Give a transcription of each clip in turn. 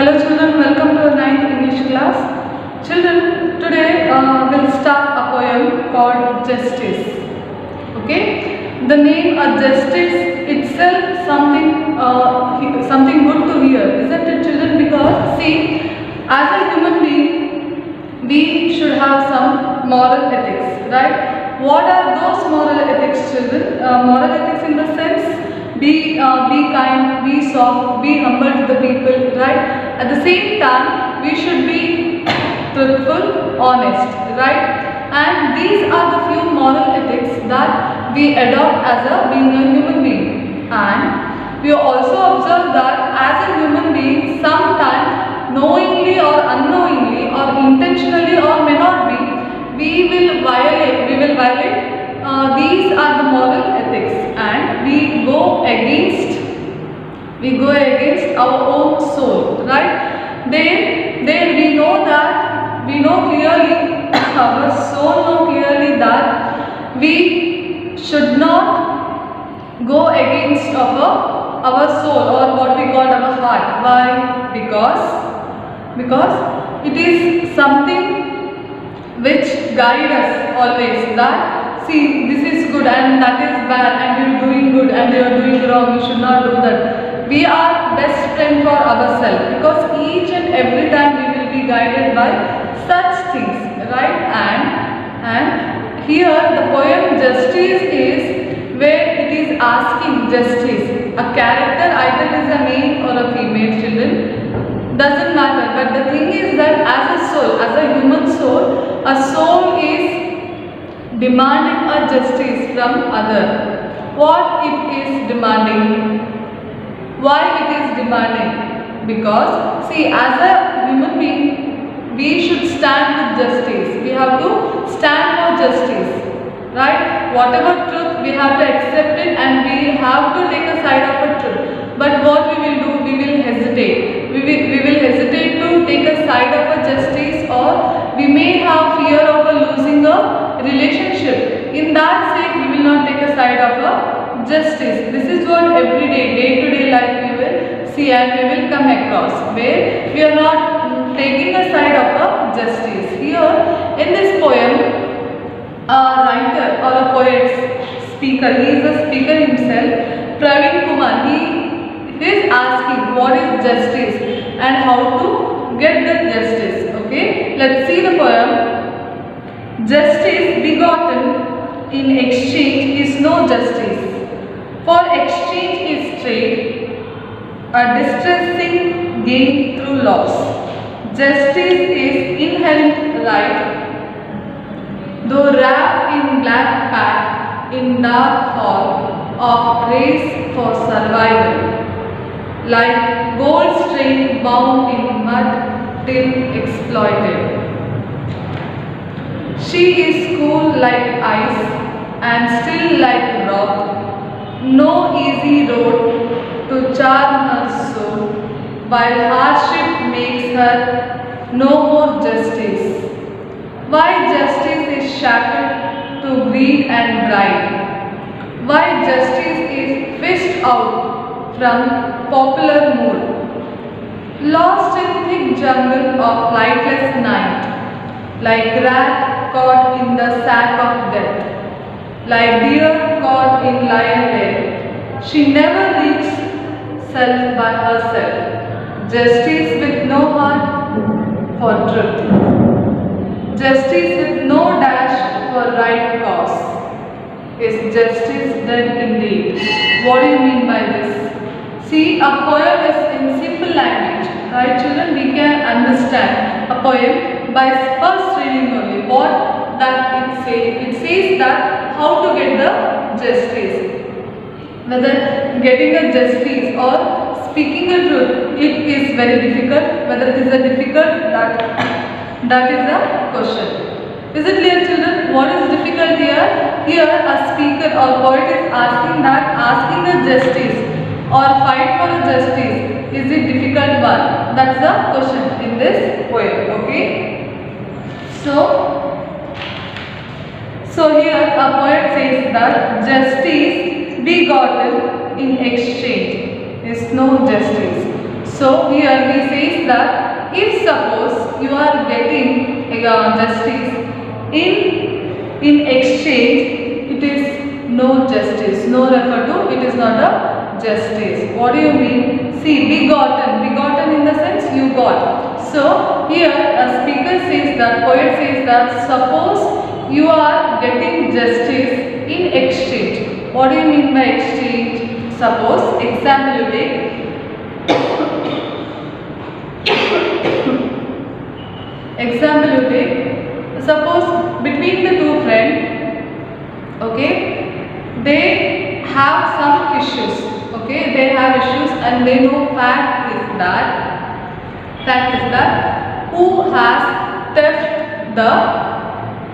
Hello children, welcome to our 9th English class. Children, today we'll start a poem called Justice. Okay? The name Justice itself something good to hear, isn't it children? Because see, as a human being, we should have some moral ethics, right? What are those moral ethics children? Moral ethics in the sense, be kind, be soft, be humble to the people, right? At the same time, we should be truthful, honest, right? And these are the few moral ethics that we adopt as being a human being. And we also observe that as a human being, sometimes knowingly or unknowingly or intentionally or may not be, we will violate these are the moral ethics, and we go against our own soul, right? There we know clearly our soul know clearly that we should not go against our soul, or what we call our heart. Why? Because it is something which guide us always, that see, this is good and that is bad, and you are doing good and you are doing wrong, you should not do that. We are best friend for ourselves, because each and every time we will be guided by such things, right? And here the poem Justice is where it is asking justice. A character, either it is a male or a female children, doesn't matter, but the thing is that as a soul, as a human soul, a soul is demanding a justice from other. What it is demanding? Why it is demanding? Because see, as a human being, we should stand with justice. We have to stand for justice, right? Whatever truth, we have to accept it, and we have to take a side of a truth. But what we will do? We will hesitate. We will hesitate to take a side of a justice, or we may have fear of losing a relationship. In that sake, we will not take a side of a justice. This is what every day to day life we will see and we will come across, where we are not taking a side of a justice. Here in this poem, a writer or a poet speaker, he is a speaker himself, Praveen Kumar, he is asking what is justice and how to get the justice. Okay, let's see the poem. Justice begotten in exchange is no justice, for exchange is trade, a distressing gain through loss. Justice is inherent right, though wrapped in black pack in dark hall of race for survival, like gold string bound in mud till exploited. She is cool like ice and still like rock, no easy road to charm her soul, while hardship makes her no more justice. Why justice is shackled to greed and bribe? Why justice is fished out from popular mood, lost in thick jungle of lightless night, like rat caught in the sack of death, like deer caught in lion lair. She never reaches self by herself. Justice with no heart for truth. Justice with no dash for right cause. Is justice dead indeed? What do you mean by this? See, a poem is in simple language, right children? We can understand a poem by first reading only. What that it says? It says that how to get the justice. Whether getting a justice or speaking a truth, it is very difficult. Whether it is a difficult, that is a question. Is it clear children? What is difficult here? Here a speaker or poet is asking a justice or fight for a justice. Is it difficult one? That's the question in this poem. Okay. So here a poet says that justice begotten in exchange is no justice. So here he says that if suppose you are getting justice in exchange, it is no justice. No refer to, it is not a justice. What do you mean? See, begotten in the sense you got. So here a speaker says that, poet says that, suppose you are getting justice in exchange. What do you mean by exchange? Suppose, example you take. Example you take, suppose between the two friends, okay, they have some issues, okay, they have issues and they know fact is that who has theft the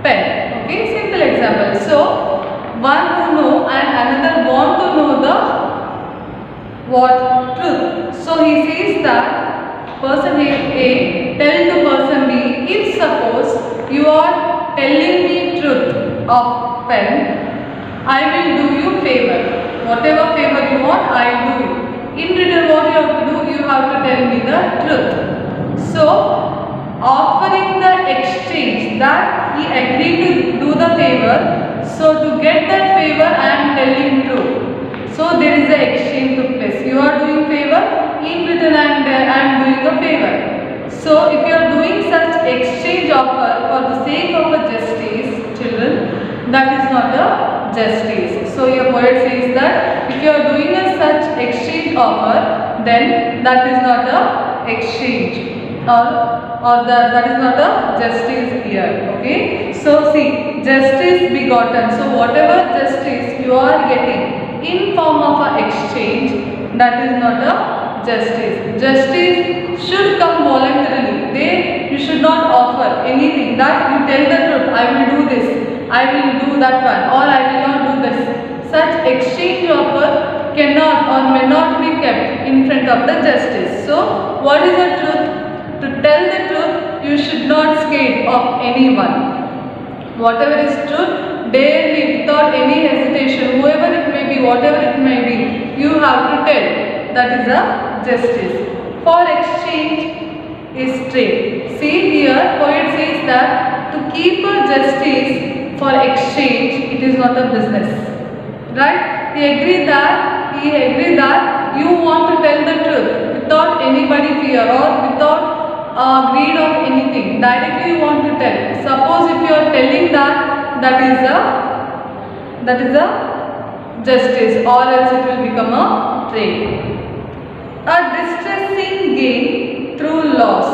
pen, okay, simple example. So one who know and another want to know the truth. So he says that person A tell to person B, if suppose you are telling me truth of pen, I will do you favor. Whatever favor you want, I will do it. In return, what you have to do, you have to tell me the truth. So, offering the exchange that he agreed to do the favor. So, to get that favor, I am telling truth. So, there is an exchange took place. You are doing favor, in return I am doing a favor. So, if you are doing such exchange offer for the sake of a justice, children, that is not a justice. So, your poet says that if you are doing a such exchange offer, then that is not a exchange that is not a justice here. Okay. So, see, justice begotten. So, whatever justice you are getting in form of a exchange, that is not a justice. Justice should come voluntarily. You should not offer anything that you tell the truth. I will do this, I will do that one, or I will not do this. Such exchange offer cannot or may not be kept in front of the justice. So, what is the truth? To tell the truth, you should not scared of anyone. Whatever is truth, daily, without any hesitation, whoever it may be, whatever it may be, you have to tell. That is a justice. For exchange is trade. See here, poet says that to keep a justice for exchange, it is not a business. Right? He agreed that you want to tell the truth without anybody fear or without greed of anything. Directly you want to tell. Suppose if you are telling that is a justice, or else it will become a trade. A distressing gain through loss.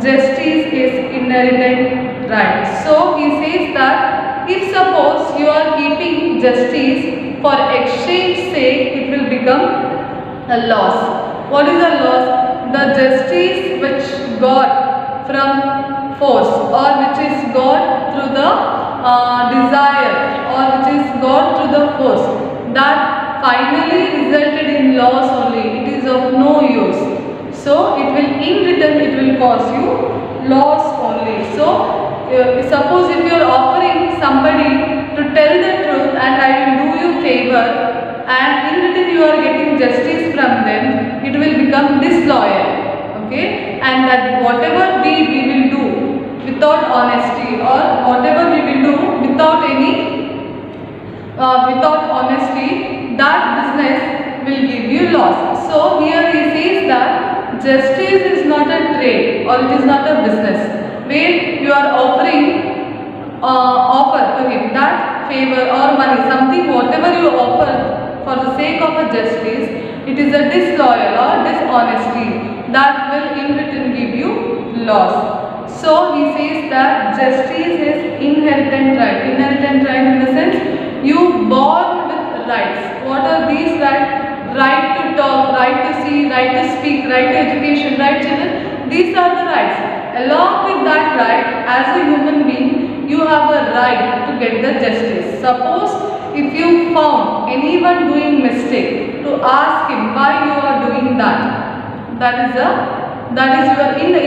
Justice is inherent right. So he says that if suppose you are keeping justice for exchange sake, it will become a loss. What is a loss? The justice which got from force, or which is got through the desire, or which is got through the force, that finally resulted in loss only. It is of no use. So it will, in return, it will cause you loss only. So suppose if you are offering somebody to tell the truth and I will do you favor, and in return you are getting justice from them, it will become disloyal. Okay, and that whatever deed we will do without honesty, or whatever we will do without without honesty, that business will give you loss. So here he says that justice is not a trade, or it is not a business where you are offer to him that favor or money, something whatever you offer for the sake of a justice, it is a disloyal or dishonesty that will in return give you loss. So he says that justice is inherent right. Inherent right in the sense you born with rights. What are these rights? Right to talk, right to see, right to speak, right to education, right children? These are the rights. Along with that right, as a human being, you have a right to get the justice. Suppose if you found anyone doing mistake, to ask him why you are doing that. That is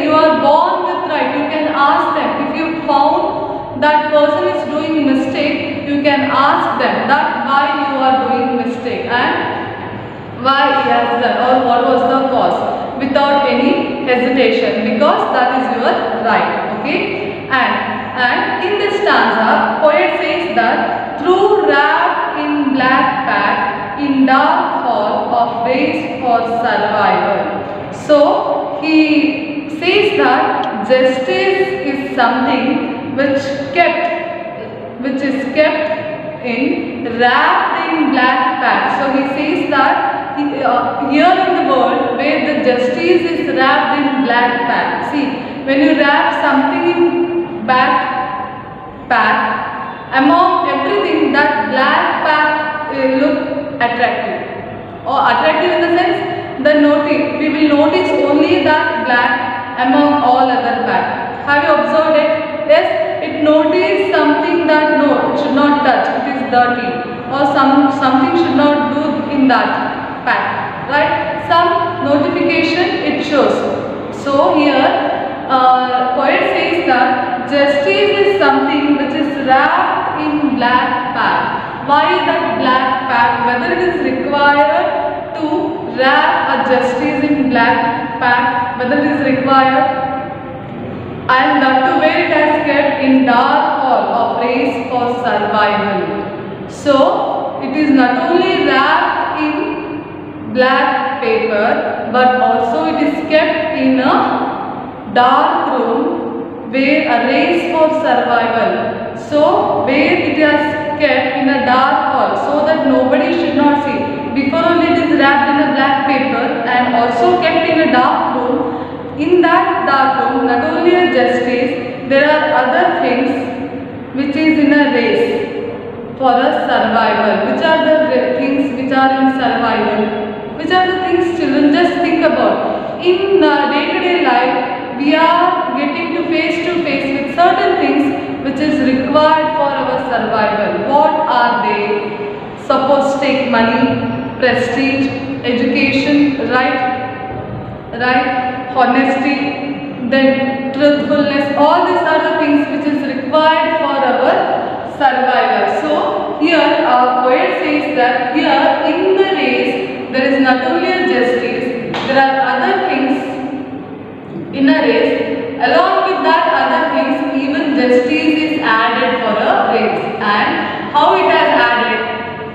you are born with right. You can ask them. If you found that person is doing mistake, you can ask them that why you are doing mistake and why he has done, or what was the cause. without any hesitation, because that is your right. Okay, and in this stanza, poet says that through wrapped in black pack in dark hall of race for survival. So he says that justice is something which is kept in wrapped in black pack. So he says that here in the world where the justice is wrapped in black pack. See, when you wrap something in black pack, among everything that black pack look attractive, or attractive in the sense we will notice only that black among all other pack. Have you observed it? Yes, it notices something that no, it should not touch, it is dirty, or something should not do in that pack, right? Some notification it shows. So here poet says that justice is something which is wrapped in black pack. Why that black pack? Whether it is required to wrap a justice in black pack, whether it is required, and that to where it has kept in dark hall of race for survival. So it is not only wrapped in black paper, but also it is kept in a dark room where a race for survival. So where it has kept in a dark hall so that nobody should not see. Before only it is wrapped in a black paper and also kept in a dark room. In that dark room, not only a justice, there are other things which is in a race for a survival. Which are the things which are in survival? Which are the things, children? Just think about. In day-to-day life, we are getting to face with certain things which is required for our survival. What are they? Suppose take money, prestige, education, right? Honesty, then truthfulness. All these are the things which is required for our survival. So here our poet says that here in the race there is not only a justice, there are other things in a race. Along with that other things, even justice is added for a race. And how it has added?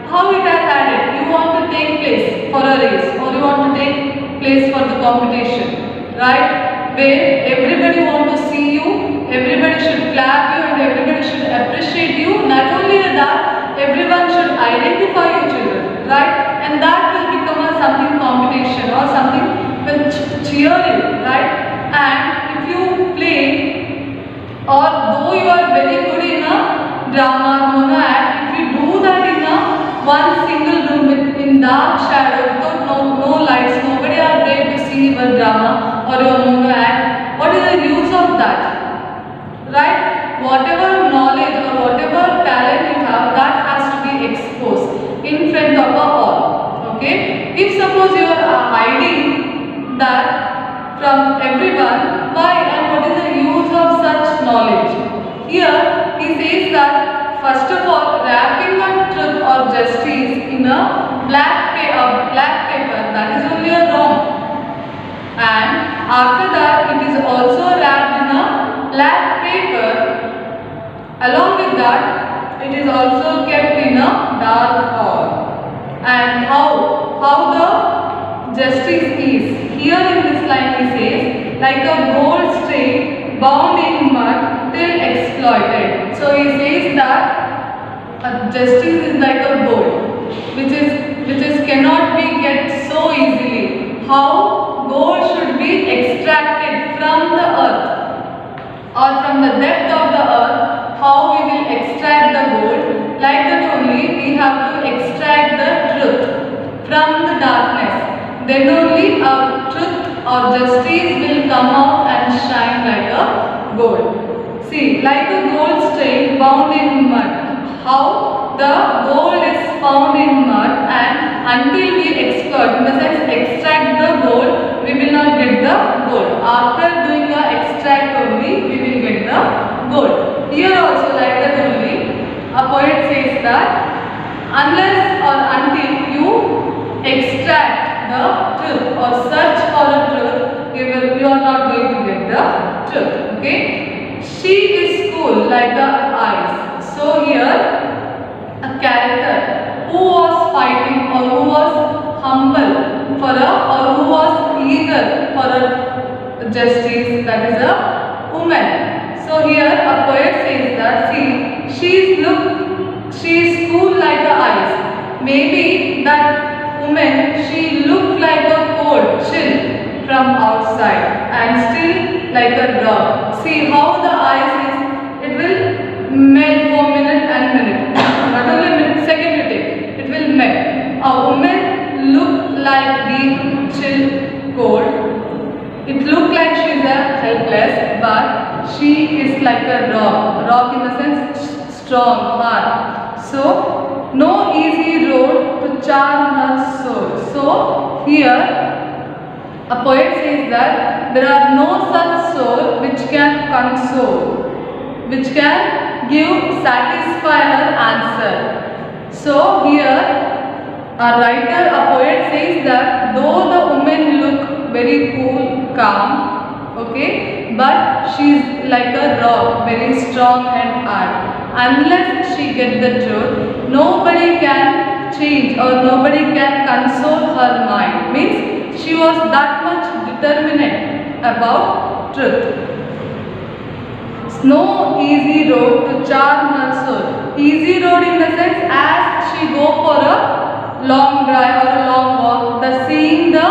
How it has added? You want to take place for a race, or you want to take place for the competition, right? Where everybody want to see you, everybody should clap you, and everybody should appreciate you. Not only that, everyone should identify you, children, right? And that will become a something competition or something will cheer you, right? And if you play, or though you are very good in a drama, mono act, if you do that in a one single room in dark shadow without no lights, nobody are there to see your drama or your mono act, what is the use of that? Right? Whatever knowledge or whatever talent you have, that has to be exposed in front of all. Okay? If suppose you are hiding that from everyone, why and what is the use of such knowledge? Here he says that first of all, wrapping a truth or justice in a black paper, that is only a wrong. And after that, it is also wrapped in a black paper. Along with that, it is also kept in a dark hall. And how the justice is? Here in this line he says, like a gold string bound in mud till exploited. So he says that justice is like a gold, which is cannot be get so easily. How gold should be extracted from the earth or from the depth of the earth. How we will extract the gold? Like that only we have to extract the truth from the darkness. Then only our truth or justice will come out and shine like a gold. See, like a gold string bound in mud. How the gold is found in mud, and until we exploit, in the sense extract the gold, we will not get the gold. After doing the extract only, we will get the gold. Here also like that only, a poet says that unless or until you extract the truth or search for the truth, truth. Okay. She is cool like the ice. So here a character who was fighting or who was humble for a or who was eager for a justice, that is a woman. So here a poet says that see she is cool like the ice. Maybe that woman, she looked like a cold chill from outside and still like a rock. See how the ice is, it will melt for minute and minute. Not only minute, second you take, it will melt. A woman look like deep chill cold. It look like she is a helpless, but she is like a rock in the sense strong, hard. So no easy road to charm her soul. So here a poet says that there are no such soul which can console, which can satisfy her answer. So here a writer, a poet says that though the woman look very cool, calm, okay, but she is like a rock, very strong and hard. Unless she gets the truth, nobody can change or nobody can console her mind. Means she was that much determined about truth. No easy road to charm her soul. Easy road in the sense as she go for a long drive or a long walk, the seeing the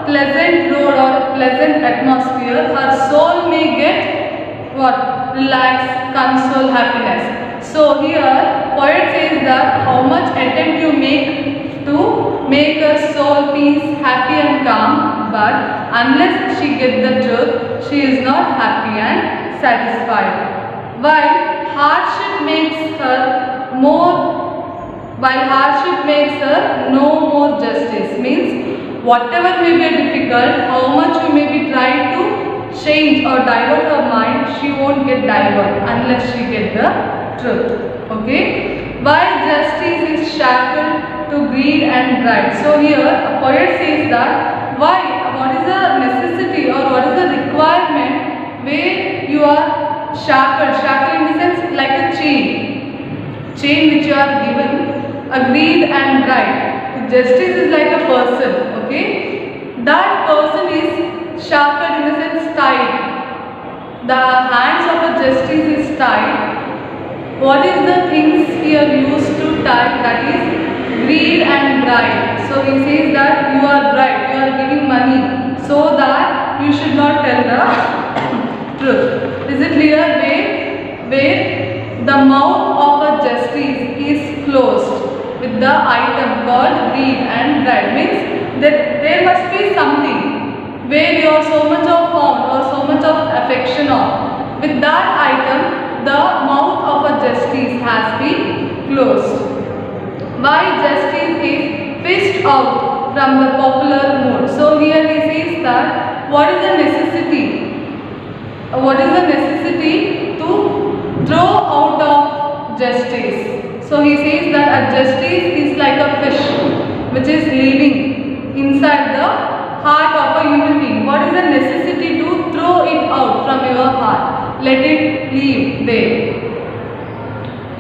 pleasant road or pleasant atmosphere, her soul may get what? Relax, console, happiness. So here poet says that how much attempt you make to make her soul peace, happy and calm, but unless she gets the truth, she is not happy and satisfied. While hardship makes her no more justice. Means whatever may be difficult, how much you may be trying to change or divert her mind, she won't get diverted unless she get the truth. Okay. Why justice is shackled to greed and pride. So here a poet says that what is the necessity or what is the requirement where you are shackled in the sense like a chain which you are given, a greed and pride. Justice is like a person, okay, that person is shackled in the sense tied. The hands of a justice is tied. What is the things he are used to tie? That is greed and pride. So he says that you are right, you are giving money so that you should not tell the truth. Is it clear? Where the mouth of a justice is closed with the item called greed and pride. Means that there must be something where you are so much of fond or so much of affection on. With that item, the mouth of a justice has been closed. Why justice is fished out from the popular mood. So here he says that what is the necessity? What is the necessity to throw out of justice? So he says that a justice is like a fish which is living inside the heart of a human being. What is the necessity to throw it out from your heart? Let it live there.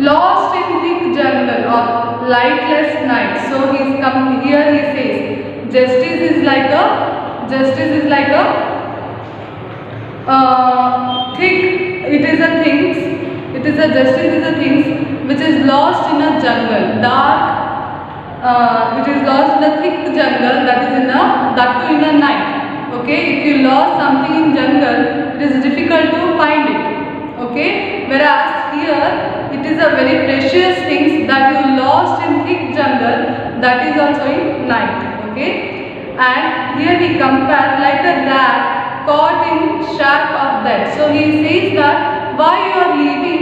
Lost in thick jungle of lightless night. So here he says justice is like a thick. Justice is a thing which is lost in a jungle, dark. It is lost in a thick jungle that too in a night. Okay, if you lost something in jungle, it is difficult to find it. Okay, whereas here it is a very precious thing that you lost in thick jungle, that is also in night. Okay, and here he compared like a rat caught in shack of death. So he says that why you are leaving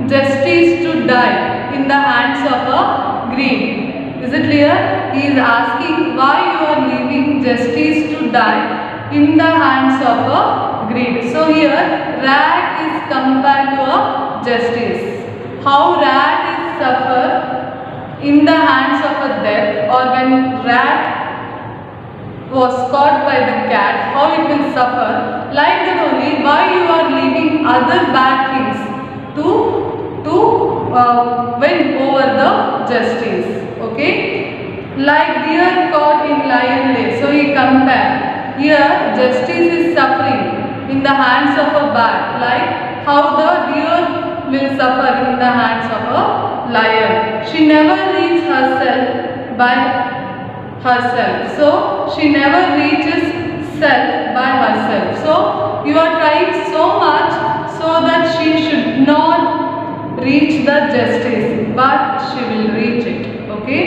justice to die in the hands of a greed. Is it clear? He is asking why you are leaving justice to die in the hands of a greed. So here rat is compared to a justice. How rat is suffer in the hands of a death, or when rat was caught by the cat, how it will suffer. other bad things to win over the justice. Okay, like deer caught in lion lair. So he compared here justice is suffering in the hands of a bat, like how the deer will suffer in the hands of a lion. She never reaches herself by herself. So she never reaches self by herself. So you are trying so much so that she should not reach the justice, but she will reach it. Okay,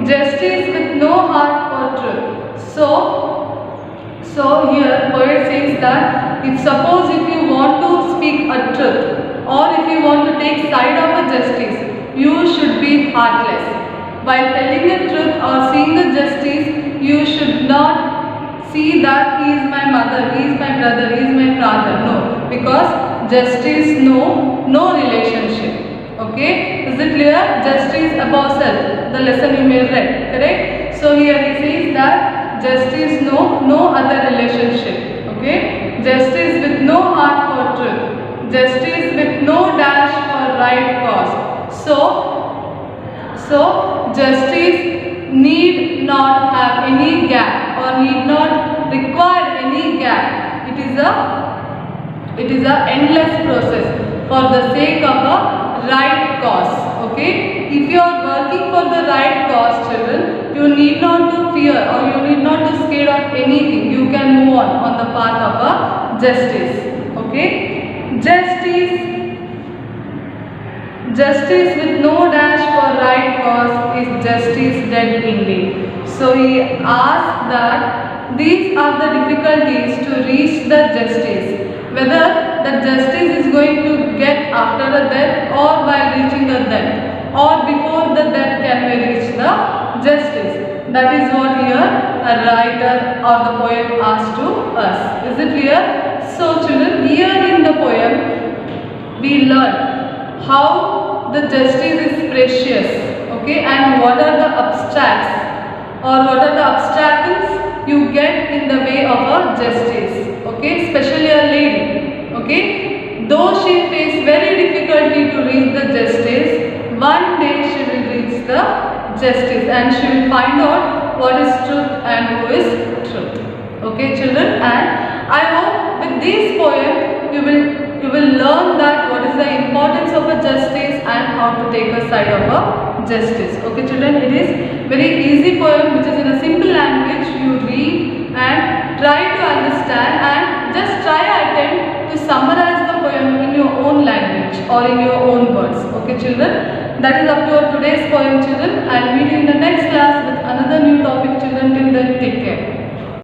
justice with no heart for truth. So here poet says that if you want to speak a truth, or if you want to take side of a justice, you should be heartless. While telling the truth or seeing the justice, you should not see that he is my mother, he is my brother, he is my father. No, because justice no relationship. Okay, is it clear? Justice above self, the lesson you may read, correct? So here he says that justice no other relationship. Okay, justice with no heart for truth, justice with no dash for right cause. So justice need not have any gap or need not require any gap. It is a endless process for the sake of a right cause. Okay, if you are working for the right cause, children, you need not to fear or you need not to scared of anything. You can move on the path of a justice. Okay, justice with no dash for right cause is justice dead indeed. So he asked that these are the difficulties to reach the justice, whether the justice is going to get after the death or while reaching the death, or before the death can we reach the justice. That is what here a writer or the poet asked to us. Is it clear? So children, here in the poem we learn how the justice is precious, okay, and what are the abstracts or what are the obstacles you get in the way of a justice, okay, especially a lady, okay. Though she face very difficulty to reach the justice, one day she will reach the justice and she will find out what is truth and who is truth. Okay children, and I hope with this poem you will learn that what is the importance of a justice and how to take a side of a justice. Okay children, it is very easy poem which is in a simple language. You read and try to understand and just try attempt to summarize the poem in your own language or in your own words. Okay children, that is up to our today's poem children. I will meet you in the next class with another new topic children.